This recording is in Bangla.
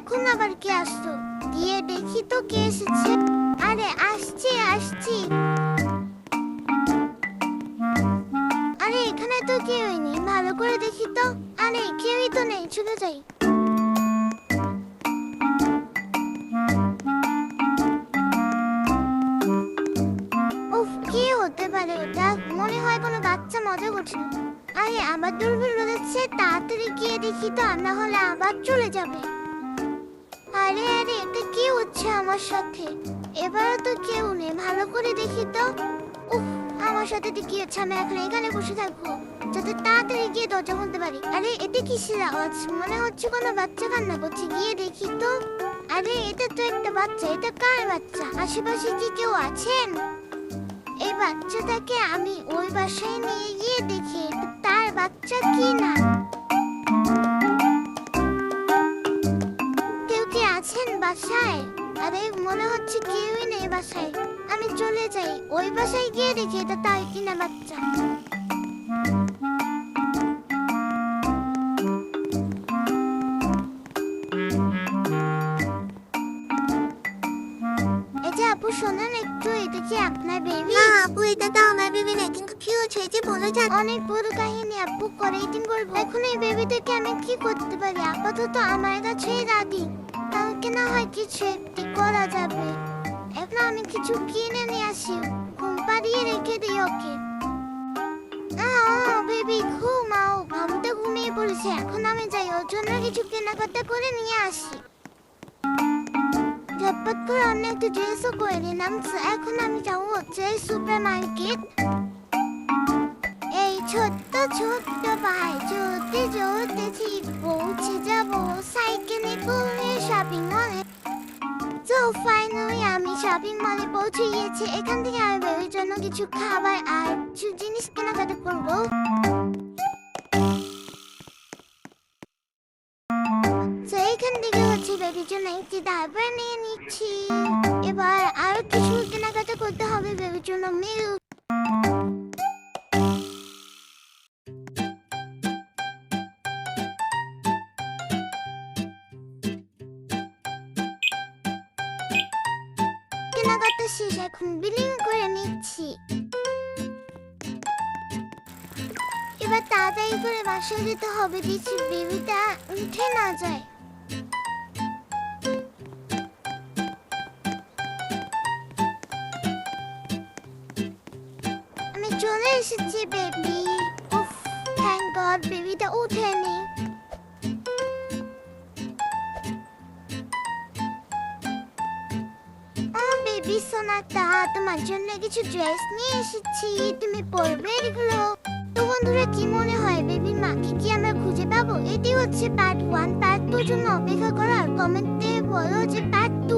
এখন আবার কে আসতো? গিয়ে দেখি তো কে এসেছে। আরে আসছি আসছি। আরে এখানে তো কেউই নেই, ভালো করে দেখি তো। আরে কেউই তো নেই, চলে যাই। উফ, কি হতে পারে ওটা? মনে হয় কোনো বাচ্চা মজা করছে। আরে আবার দুর্বল রয়েছে, তাড়াতাড়ি গিয়ে দেখি তো, আর না হলে আবার চলে যাবে। আরে আরে, এটা কি হচ্ছে আমার সাথে? এবারও তো কেউ নেই, ভালো করে দেখি তো। উফ, আমার সাথে তো কি হচ্ছে? আমি এখন এখানে বসে থাকবো যাতে তাড়াতাড়ি গিয়ে দরজা খুলতে পারি। আরে এটা কিসের আওয়াজ? মনে হচ্ছে কোনো বাচ্চা কান্না করছে, গিয়ে দেখি তো। আরে এটা তো একটা বাচ্চা, এটা কার বাচ্চা? আশেপাশে কি কেউ আছেন? এই বাচ্চাটাকে আমি ওই বাসায় নিয়ে গিয়ে দেখি এটা তার বাচ্চা কি না। কেউ কি আছেন বাসায়? আরে মনে হচ্ছে কেউই নেই বাসায়। আমি চলে যাই, ওই বাসায় গিয়ে দেখি এটা তার কিনা বাচ্চা। এই যে আপু শোনেন একটু, এটা কি আপনার বেবি? না আপু, এটা তো আমার বেবি না, কিন্তু কি হচ্ছে যে বলে যান। অনেক বড় কাহিনী আপু, পরে দিন বলবো। এখন এই বেবিটাকে আমি কি করতে পারি? আপাতত আমার কাছেই রাখি, কালকে না হয় কিছু একটি করা যাবে। এখন আমি কিছু কিনে নিয়ে আসি, ঘুম পাড়িয়ে রেখে দিই ওকে। বেবি ঘুমাও, ঘুমটা ঘুমিয়ে পড়েছে। এখন আমি যাই, ওর জন্য কিছু কেনাকাটা করে নিয়ে আসি। ঝটপট করে অন্য একটা ড্রেসও করে নিলাম। এখন আমি যাবো হচ্ছে সুপার মার্কেট। এই ছোট্ট ছোট্ট ভাই চলতে চলতে ঠিক পৌঁছে যাবো সাইকেলে করে শপিং মলে। তো ফাইনালি আমি শপিং মলে পৌঁছে গিয়েছি। এখান থেকে আমি বেবির জন্য কিছু খাবার আর কিছু জিনিস কেনাকাটা করবো। তো এখান থেকে হচ্ছে বেবির জন্য একটি ডাইপার নিয়ে নিচ্ছি। এবার আরো কিছু কেনাকাটা করতে হবে বেবির জন্য, মিল্ক। কেনাকাটা শেষ, এখন বিলিং করে নিচ্ছি। এবার তাড়াতাড়ি করে বাসায় যেতে হবে, দিচ্ছি বেবিটা উঠে না যায়। আমি চলে এসেছি বেবি। উফ, থ্যাংক গড বেবিটা উঠেনি। বেবি সোনাটা, তোমার জন্য কিছু ড্রেস নিয়ে এসেছি, তুমি পরবে এগুলো। তো বন্ধুরা, কি মনে হয় বেবির মাকে কি আমরা খুঁজে পাবো? এটি হচ্ছে পার্ট 1। পার্ট 2 জন্য অপেক্ষা করার। কমেন্টে বলো যে পার্ট 2